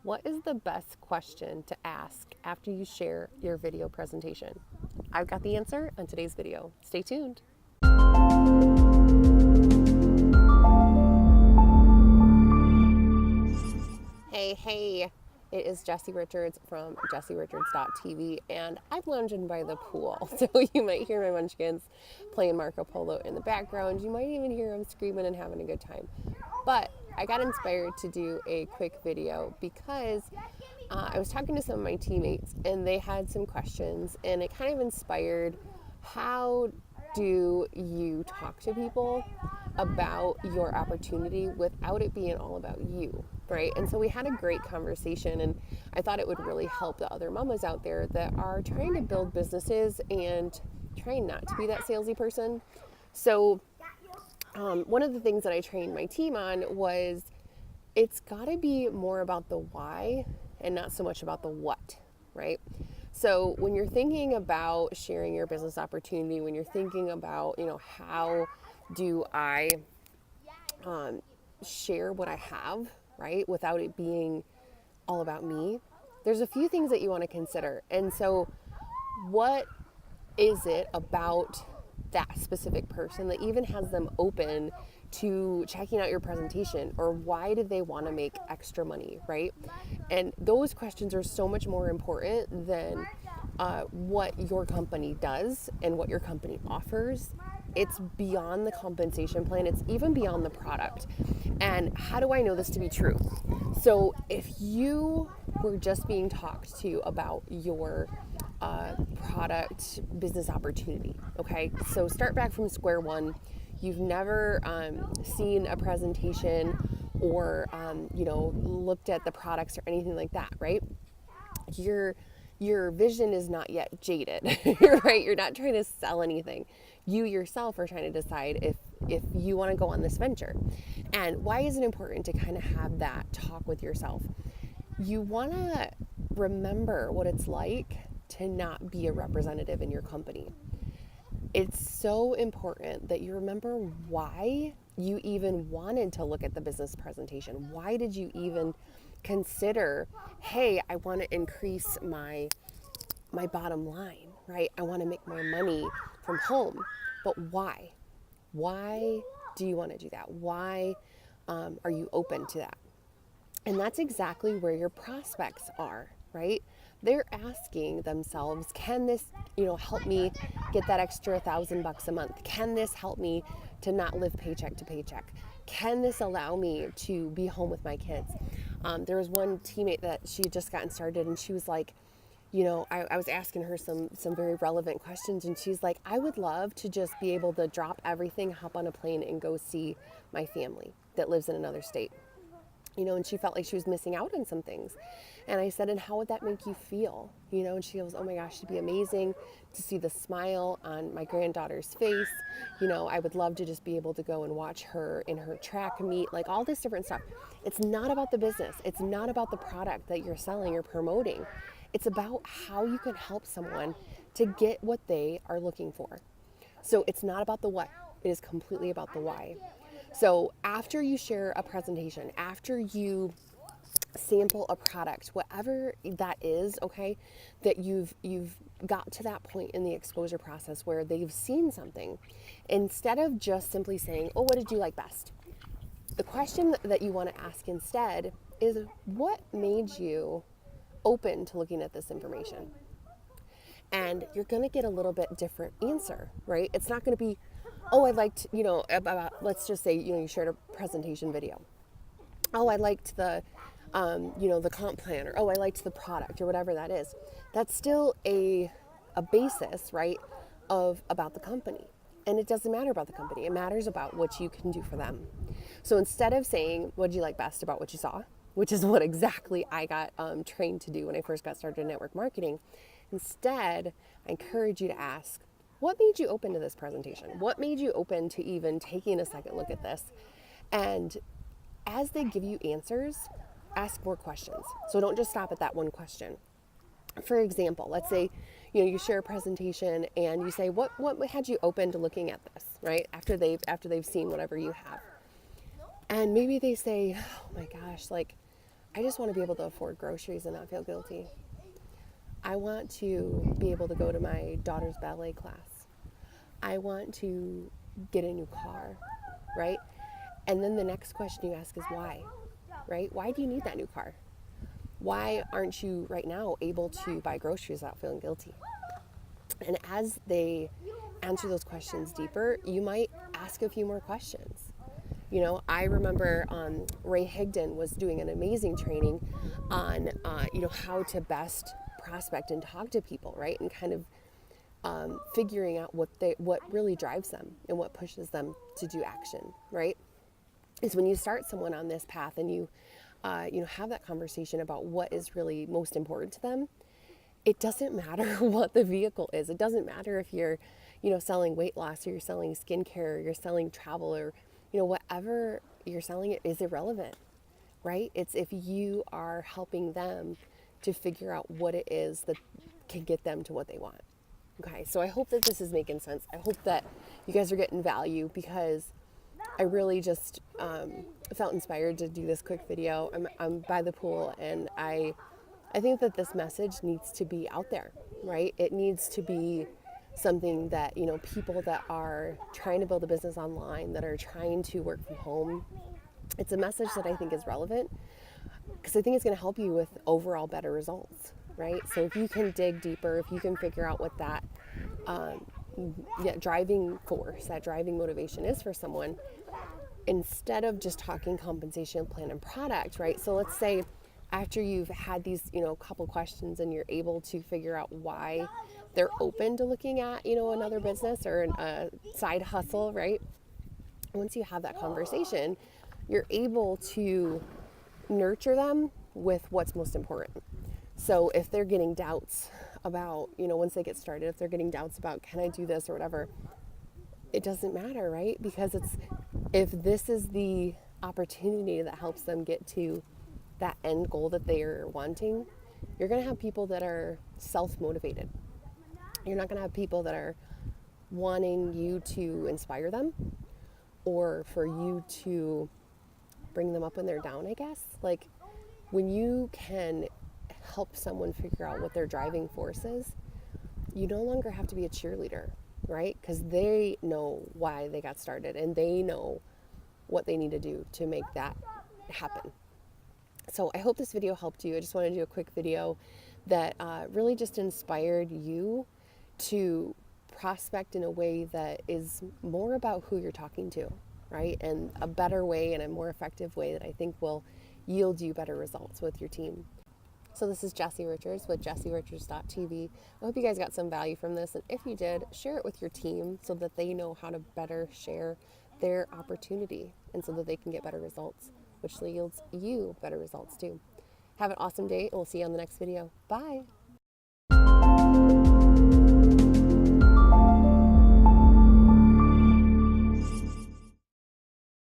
What is the best question to ask after you share your video presentation? I've got the answer on today's video. Stay tuned. Hey, it is Jessie Richards from jessierichards.tv, and I'm lounging by the pool, so you might hear my munchkins playing Marco Polo in the background. You might even hear them screaming and having a good time. But I got inspired to do a quick video because I was talking to some of my teammates, and they had some questions, and it kind of inspired how do you talk to people about your opportunity without it being all about you, right? And so we had a great conversation, and I thought it would really help the other mamas out there that are trying to build businesses and trying not to be that salesy person. So one of the things that I trained my team on was it's got to be more about the why and not so much about the what, right? So when you're thinking about sharing your business opportunity, when you're thinking about, how do I share what I have, right, without it being all about me, there's a few things that you want to consider. And so what is it about that specific person that even has them open to checking out your presentation, or why do they want to make extra money, right? And those questions are so much more important than what your company does and what your company offers. It's beyond the compensation plan. It's even beyond the product. And how do I know this to be true? So if you were just being talked to about your product business opportunity, okay? So start back from square one. You've never seen a presentation or, looked at the products or anything like that, right? Your vision is not yet jaded, right? You're not trying to sell anything. You yourself are trying to decide if you want to go on this venture. And why is it important to kind of have that talk with yourself? You want to remember what it's like to not be a representative in your company. It's so important that you remember why you even wanted to look at the business presentation. Why did you even consider, hey, I want to increase my bottom line, right? I want to make more money from home. But why? Why do you want to do that? Why are you open to that? And that's exactly where your prospects are, right? They're asking themselves, can this, help me get that extra $1,000 a month? Can this help me to not live paycheck to paycheck? Can this allow me to be home with my kids? There was one teammate that she had just gotten started, and she was like, I was asking her some very relevant questions, and she's like, I would love to just be able to drop everything, hop on a plane, and go see my family that lives in another state. And she felt like she was missing out on some things. And I said, and how would that make you feel? And she goes, oh my gosh, it'd be amazing to see the smile on my granddaughter's face. I would love to just be able to go and watch her in her track meet, like all this different stuff. It's not about the business. It's not about the product that you're selling or promoting. It's about how you can help someone to get what they are looking for. So it's not about the what. It is completely about the why. So after you share a presentation, after you sample a product, whatever that is, okay, that you've got to that point in the exposure process where they've seen something, instead of just simply saying, oh, what did you like best? The question that you want to ask instead is, what made you open to looking at this information? And you're going to get a little bit different answer, right? It's not going to be, oh, I liked, about, let's just say, you shared a presentation video. Oh, I liked the, the comp plan, or oh, I liked the product, or whatever that is. That's still a basis, right, of about the company. And it doesn't matter about the company. It matters about what you can do for them. So instead of saying, what did you like best about what you saw, which is what exactly I got trained to do when I first got started in network marketing, instead, I encourage you to ask, what made you open to this presentation? What made you open to even taking a second look at this? And as they give you answers, ask more questions. So don't just stop at that one question. For example, let's say, you share a presentation and you say, what had you open to looking at this, right? After they've seen whatever you have. And maybe they say, oh my gosh, like I just want to be able to afford groceries and not feel guilty. I want to be able to go to my daughter's ballet class. I want to get a new car, right? And then the next question you ask is why, right? Why do you need that new car? Why aren't you right now able to buy groceries without feeling guilty? And as they answer those questions deeper, you might ask a few more questions. You know, I remember Ray Higdon was doing an amazing training on, how to best prospect and talk to people, right? And kind of figuring out what really drives them and what pushes them to do action, right? Is when you start someone on this path and you have that conversation about what is really most important to them. It doesn't matter what the vehicle is. It doesn't matter if you're, selling weight loss or you're selling skincare or you're selling travel or, whatever you're selling, it is irrelevant, right? It's if you are helping them to figure out what it is that can get them to what they want. Okay, so I hope that this is making sense. I hope that you guys are getting value because I really just felt inspired to do this quick video. I'm by the pool and I think that this message needs to be out there, right? It needs to be something that, people that are trying to build a business online, that are trying to work from home, it's a message that I think is relevant because I think it's going to help you with overall better results, right? So if you can dig deeper, if you can figure out what that driving force, that driving motivation is for someone, instead of just talking compensation plan and product, right? So let's say after you've had these, couple questions and you're able to figure out why they're open to looking at, another business or a side hustle, right? Once you have that conversation, you're able to nurture them with what's most important. So if they're getting doubts about, once they get started, if they're getting doubts about, can I do this or whatever, it doesn't matter, right? Because if this is the opportunity that helps them get to that end goal that they're wanting, you're going to have people that are self-motivated. You're not going to have people that are wanting you to inspire them or for you to bring them up when they're down, I guess. Like when you can help someone figure out what their driving force is, you no longer have to be a cheerleader, right? Because they know why they got started and they know what they need to do to make that happen. So I hope this video helped you. I just wanted to do a quick video that really just inspired you to prospect in a way that is more about who you're talking to, right? And a better way and a more effective way that I think will yield you better results with your team. So this is Jessie Richards with jessierichards.tv. I hope you guys got some value from this. And if you did, share it with your team so that they know how to better share their opportunity and so that they can get better results, which yields you better results too. Have an awesome day, and we'll see you on the next video. Bye.